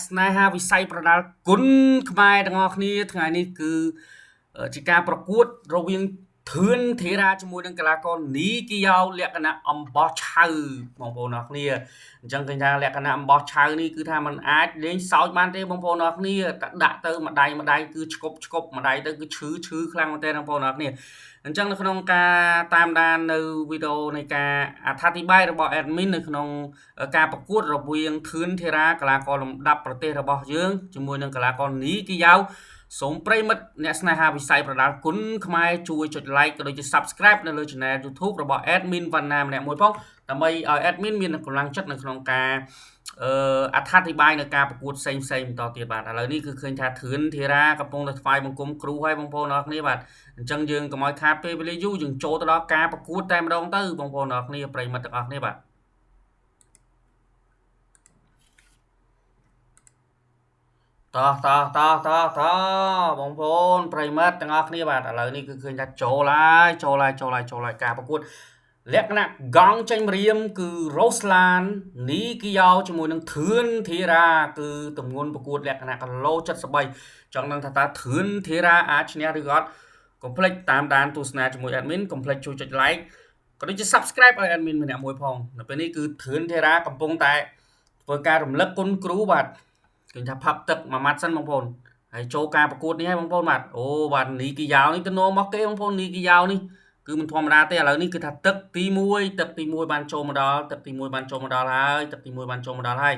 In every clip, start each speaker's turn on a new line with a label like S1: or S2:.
S1: ស្នេហាវិស័យប្រដាល់គុណខ្មែរទាំងអស់គ្នាថ្ងៃនេះគឺជាការប្រកួតរវាងធឿនធីរ៉ាជាមួយនឹងកីឡាករនីគីយ៉ោលក្ខណៈអំបោះឆៅបងប្អូនអរគ្នាអញ្ចឹងឃើញថាលក្ខណៈអំបោះឆៅនេះគឺថាมันអាចលេងសើចបានទេបងប្អូនអរគ្នាតែដាក់ទៅម្ដាយគឺឆ្កប់ម្ដាយទៅគឺឈឺខ្លាំងមែនទេបងប្អូនអរគ្នាអញ្ចឹងនៅក្នុងការតាមដាននៅវីដេអូនៃការអត្ថាធិប្បាយរបស់ admin នៅក្នុងការប្រកួតរវាងធឿនធីរ៉ាកីឡាករលំដាប់ប្រទេសរបស់យើងជាមួយនឹងកីឡាករនីគីយ៉ោសូមប្រិមិត្តអ្នកស្នេហាវិស័យប្រដាល់គុណខ្មែរជួយចុច like ក៏ដូចជា subscribe នៅលើ channel YouTube របស់ admin វណ្ណាម្នាក់មួយផងដើម្បីឲ្យ admin មានកម្លាំងចិត្តនៅក្នុងការអត្ថាធិប្បាយនៅការប្រកួតផ្សេងបន្តទៀតបាទឥឡូវនេះគឺឃើញថាធឿនធីរ៉ាកំពុងតែថ្វាយបង្គំគ្រូហើយបងប្អូនអរគ្នាបាទអញ្ចឹងយើងកុំឲ្យខាតពេលវេលាយូរយើងចូលទៅដល់ការប្រកួតតែម្ដងទៅបងប្អូនអរគ្នាប្រិមិត្តទាំងអស់គ្នាបាទតោះបងប្អូនប្រិមិត្តទាំងអស់គ្នាបាទឥឡូវនេះគឺឃើញថាចូលហើយការប្រកួតលក្ខណៈកង់ចេញម្រាមគឺរ៉ូស្លាននីគីយ៉ោជាមួយនឹងធឿនធីរ៉ាគឺទម្ងន់ប្រកួតលក្ខណៈគីឡូ73ចង់ដឹងថាតើធឿនធីរ៉ាអាចឈ្នះឬក៏អត់កុំភ្លេចតាមដានទស្សនាជាមួយ admin កុំភ្លេចជួយចុច like ក៏ដូចជា subscribe ឲ្យ admin ម្នាក់មួយផងនៅពេលនេះគឺធឿនធីរ៉ាកំពុងតែធ្វើការរំលឹកគុណគ្រូបាទឃើញថាផាប់ទឹកមួយម៉ាត់សិនបងប្អូនហើយចូលការប្រកួតនេះហើយបងប្អូនបាទអូបាទនីគីយ៉ោនេះទៅនោមមកគេបងប្អូននីគីយ៉ោនេះគឺមិនធម្មតាទេឥឡូវនេះគឺថាទឹកទី1បានចូលមកដល់ហើយទឹកទី1បានចូលមកដល់ហើយ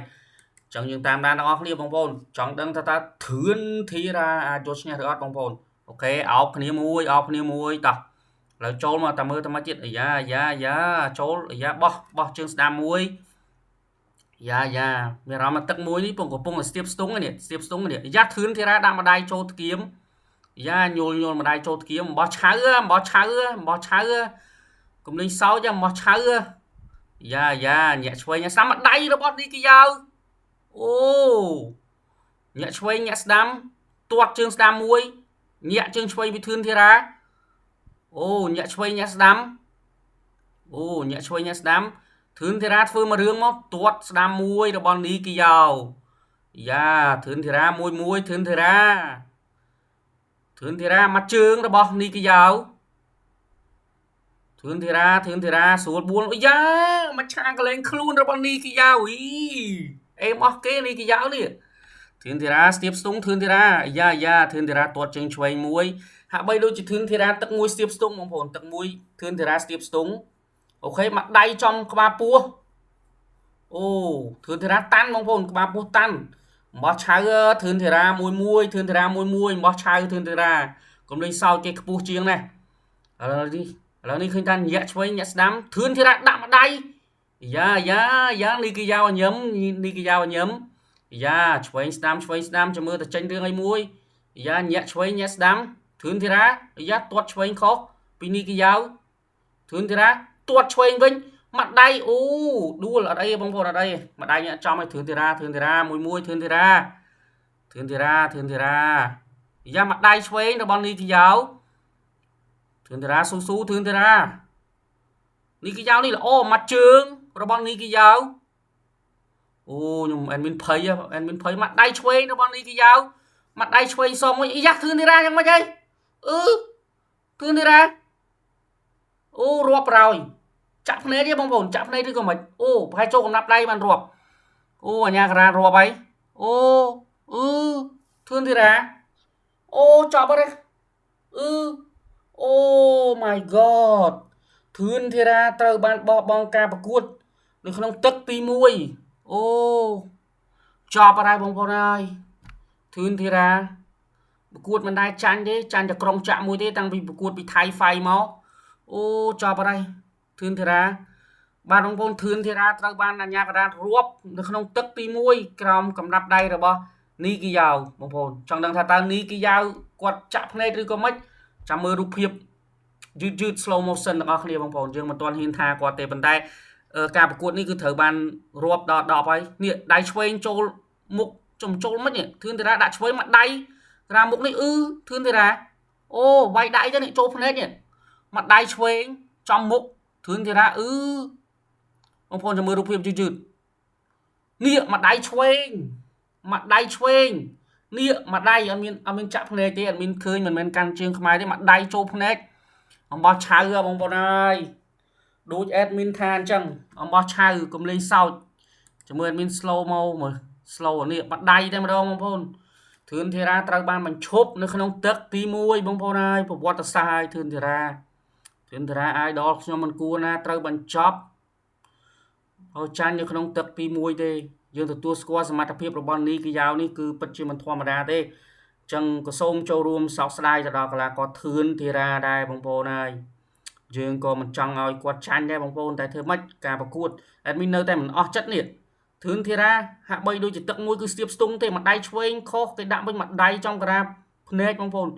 S1: អញ្ចឹងយើងតាមដានទាំងអស់គ្នាបងប្អូនចង់ដឹងថាតើធឿនធីរ៉ាអាចយកឈ្នះឬអត់បងប្អូនអូខេអោបគ្នាមួយតោះឥឡូវចូលមកតែមើលតែមកទៀតអាយ៉ាចូលអាយ៉ាបោះជើងស្ដាំមួយយ៉ាមានអារម្មណ៍ទឹកមួយនេះកំពុងតែស្ទាបស្ទង់នេះយ៉ាធឿនធីរ៉ាដាក់ម្ដាយចូលថ្គាមយ៉ាញលម្ដាយចូលថ្គាមអំបោះឆៅកុំលេងសើចអំបោះឆៅយ៉ាញាក់ឆ្វេងស្ដាំម្ដាយរបស់នីគីយ៉ោអូញាក់ឆ្វេងញាក់ស្ដាំទាត់ជើងស្ដាំមួយញាក់ជើងឆ្វេងពីធឿនធីរ៉ាអូញាក់ឆ្វេងញាក់ស្ដាំធឿនធីរ៉ាធ្វើមករឿងមកទាត់ស្ដាំមួយរបស់នីគីយ៉ោយ៉ាធឿនធីរ៉ាមួយធឿនធីរ៉ាមកជើងរបស់នីគីយ៉ោធឿនធីរ៉ាស្រួលបួលយ៉ាមកឆាងកលែងខ្លួនរបស់នីគីយ៉ោអេមអស់គេនីគីយ៉ោនេះធឿនធីរ៉ាស្ទាបស្ទង់ធឿនធីរ៉ាយ៉ាធឿនធីរ៉ាទាត់ជើងឆ្វេងមួយហាក់បីដូចជាធឿនធីរ៉ាទឹកមួយស្ទាបស្ទង់បងប្អូនទឹកមួយធឿនធីរ៉ាស្ទាបស្ទង់អូខេមកដៃចំក្បាលពោះអូធឿនធីរ៉ាតាន់បងប្អូនក្បាលពោះតាន់អំបោះឆៅធឿនធីរ៉ាមួយអំបោះឆៅធឿនធីរ៉ាកុំលេងសើចគេខ្ពស់ជាងណាឥឡូវនេះឃើញថាញាក់ឆ្វេងញាក់ស្ដាំធឿនធីរ៉ាដាក់ម្ដាយយ៉ានីគីយ៉ោញឹមយ៉ាឆ្វេងស្ដាំចាំមើលទៅចេញរឿងអីមួយយ៉ាញាក់ឆ្វេងញាក់ស្ដាំធឿនធីរ៉ាយ៉ាទាត់ឆ្វេងខុសពីនីគីយ៉ោធឿនធីរ៉ាទាត់ឆ្វេងវិញម្ដាយអូដួលអត់អីបងប្អូនអត់អីម្ដាយញាក់ចំឲ្យធឿនធីរ៉ាមួយធឿនធីរ៉ាយ៉ាម្ដាយឆ្វេងរបស់នីគីយ៉ោធឿនធីរ៉ាស៊ូធឿនធីរ៉ានីគីយ៉ោនេះល្អមកជើងរបស់នីគីយ៉ោអូខ្ញុំអេដមីនភ័យមកដៃឆ្វេងរបស់នីគីយ៉ោមកដៃឆ្វេងសងមួយយ៉ាធឿនធីរ៉ាយ៉ាងម៉េចហើយធឿនធីរ៉ាអូរាប់ប្រោយចាក់ភ្នែកទេបងប្អូនចាក់ភ្នែកឬក៏មិនអូប្រហែលចូលកំណាប់ដៃបានរាប់អូអញ្ញាការ៉ារាប់ហើយអូធឿនធីរ៉ាអូចប់ហើយអូ my god ធឿនធីរ៉ាត្រូវបានបោះបង់ការប្រកួតនៅក្នុងទឹកទី1អូចប់ហើយបងប្អូនហើយធឿនធីរ៉ាប្រកួតមិនដែរចាញ់ទេចាញ់តែក្រុងចាក់មួយទេតាំងពីប្រកួតពីថៃហ្វៃមកអូចប់ហើយធឿនធីរ៉ាបាទបងប្អូនធឿនធីរ៉ាត្រូវបានអាជ្ញាកណ្ដាលរាប់នៅក្នុងទឹកទី1ក្រោមកំណាប់ដៃរបស់នីគីយ៉ោបងប្អូនចង់ដឹងថាតើនីគីយ៉ោគាត់ចាក់ភ្នែកឬក៏មិនចាំមើលរូបភាពយឺត slow motion ទាំងអស់គ្នាបងប្អូនយើងមិនទាន់ហ៊ានថាគាត់ទេប៉ុន្តែការប្រកួតនេះគឺត្រូវបានរាប់ដល់10ហើយនេះដៃឆ្វេងចូលមុខចូលមិនធឿនធីរ៉ាដាក់ឆ្វេងមកដៃក្រាមុខនេះធឿនធីរ៉ាអូវាយដៃទៅនេះចូលភ្នែកនេះមកដៃឆ្វេងចំមុខធឿនធីរ៉ាបងប្អូនចាំមើលរូបភាពយឺតនេះមកដៃឆ្វេង mặt đáy chuyền nia mặt đáy anh miên chạm này thế anh miên khơi mình căn chương khai thế mặt đáy chụp này ông bao chào rồi ông bọn ơi đối admin than chăng ông bao chào cùng lên sau cho mượn admin slow mo mà slow này mặt đáy đây mà đâu ông bọn thường thì ra trao ban mình chụp nó không tức tí môi bông bọn ơi phục water sai thường thì ra ai đó nhưng mình cua na trao ban chop hồi chan như không tức tí môi thế dương từ tua squat mà tập hiệp robot ní cái dao ní cứ bật chỉ mình thua mà ra thế chẳng có xôm châu room sọc slide cho đó là có thường thì ra đây bông bọn này dương có mình chọnឲ្យគាត់ចាញ់ដែរបងប្អូនតែធ្វើម៉េចការប្រកួត admin នៅតែមិនអស់ចិត្តនេះធឿនធីរ៉ាហាក់បីដូចជាទឹកមួយគឺស្ទាបស្ទង់ទេមួយដៃឆ្វេងខុសគេដាក់វិញមួយដៃចំក្រាបភ្នែកបងប្អូន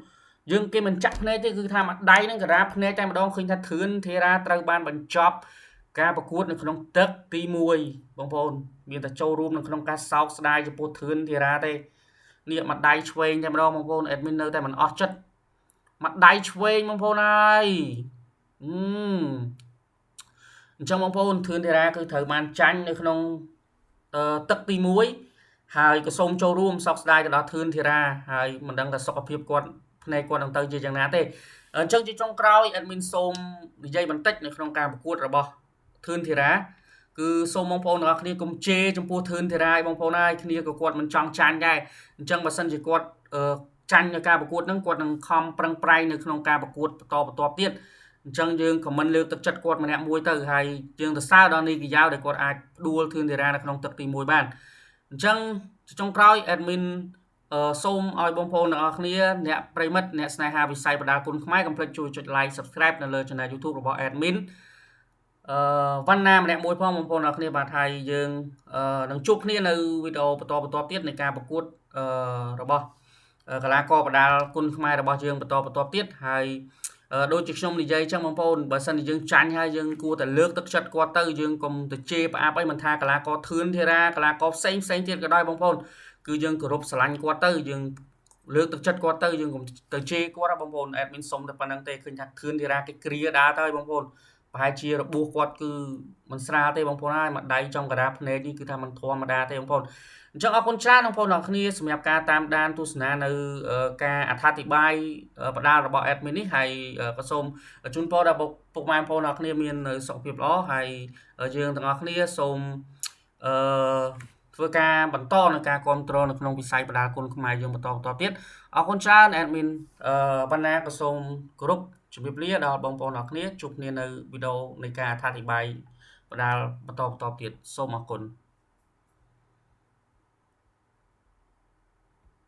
S1: យើងគេមិនចាក់ភ្នែកទេគឺថាមួយដៃនឹងក្រាបភ្នែកតែម្ដងឃើញថាធឿនធីរ៉ាត្រូវបានបញ្ចប់ការប្រកួតនៅក្នុងទឹកទី1បងប្អូនមានតែចូលរួមនៅក្នុងការសោកស្ដាយចំពោះធឿនធីរ៉ាទេនេះមួយដៃឆ្វេងតែម្ដងបងប្អូន admin នៅតែមិនអស់ចិត្តមួយដៃឆ្វេងបងប្អូនអើយអញ្ចឹងបងប្អូនធឿនធីរ៉ាគឺត្រូវបានចាញ់នៅក្នុងទឹកទី1ហើយក៏សូមចូលរួមសោកស្ដាយទៅដល់ធឿនធីរ៉ាហើយមិនដឹងថាសុខភាពគាត់ភ្នែកគាត់នឹងទៅជាយ៉ាងណាទេអញ្ចឹងជាចុងក្រោយ admin សូមនិយាយបន្តិចនៅក្នុងការប្រកួតរបស់ធឿនធីរ៉ាគឺសូមបងប្អូនទាំងអស់គ្នាកុំជេរចំពោះធឿនធីរ៉ាបងប្អូនហើយគ្នាក៏គាត់មិនចង់ចាញ់ដែរអញ្ចឹងបើសិនជាគាត់ចាញ់នៅការប្រកួតហ្នឹងគាត់នឹងខំប្រឹងប្រែងនៅក្នុងការប្រកួតបន្តទៀតអញ្ចឹងយើងខមមិនលើកទឹកចិត្តគាត់ម្នាក់មួយទៅហើយយើងទៅសើដល់នេះកាយ៉ាវដែលគាត់អាចដួលធឿនធីរ៉ានៅក្នុងទឹកទី1បានអញ្ចឹងចុងក្រោយ admin សូមឲ្យបងប្អូនទាំងអស់គ្នាអ្នកប្រិមិត្តអ្នកស្នេហាវិស័យបណ្ដាគុណខ្មែរកុំភ្លេចជួយចុច like subscribe នៅលើ channel YouTube របស់ admin វណ្ណាម្នាក់មួយផងបងប្អូនទាំងអស់គ្នាបាទហើយយើងនឹងជួបគ្នានៅវីដេអូបន្តទៀតនៃការប្រកួតរបស់កីឡាករបណ្ដាគុណខ្មែររបស់យើងបន្តទៀតហើយដូចជាខ្ញុំនិយាយចឹងបងប្អូនបើសិនជាយើងចាញ់ហើយយើងគួរតែលើកទឹកចិត្តគាត់ទៅយើងកុំទៅជេរផ្អាប់អីមិនថាកីឡាករធឿនធីរ៉ាកីឡាករផ្សេងទៀតក៏ដោយបងប្អូនគឺយើងគោរពស្រឡាញ់គាត់ទៅយើងលើកទឹកចិត្តគាត់ទៅយើងកុំទៅជេរគាត់បងប្អូន admin សុំតែប៉ុណ្្នឹងទេឃើញថាធឿនធីរ៉ាគេគ្រាដើរទៅបងប្អូនប្រហែលជារបួសគាត់គឺមិនស្រាលទេបងប្អូនហើយមួយដៃចំក្រាបភ្នែកនេះគឺថាមិនធម្មតាទេបងប្អូនអញ្ចឹងអរគុណច្រើនបងប្អូនទាំងគ្នាសម្រាប់ការតាមដានទស្សនានៅការអត្ថាធិប្បាយបណ្ដាលរបស់ admin នេះហើយក៏សូមជូនពរដល់ពុកម៉ែបងប្អូនទាំងគ្នាមានសុខភាពល្អហើយយើងទាំងអស់គ្នាសូមធ្វើការបន្តនៅការគ្រប់គ្រងនៅក្នុងវិស័យបណ្ដាលគុណខ្មែរយើងបន្តទៀតអរគុណច្រើន admin បណ្ណាក៏សូមគោរពជំរាបលាដល់បងប្អូនទាំងគ្នាជួបគ្នានៅវីដេអូនៃការអត្ថាធិប្បាយបណ្ដាលបន្តទៀតសូមអរគុណ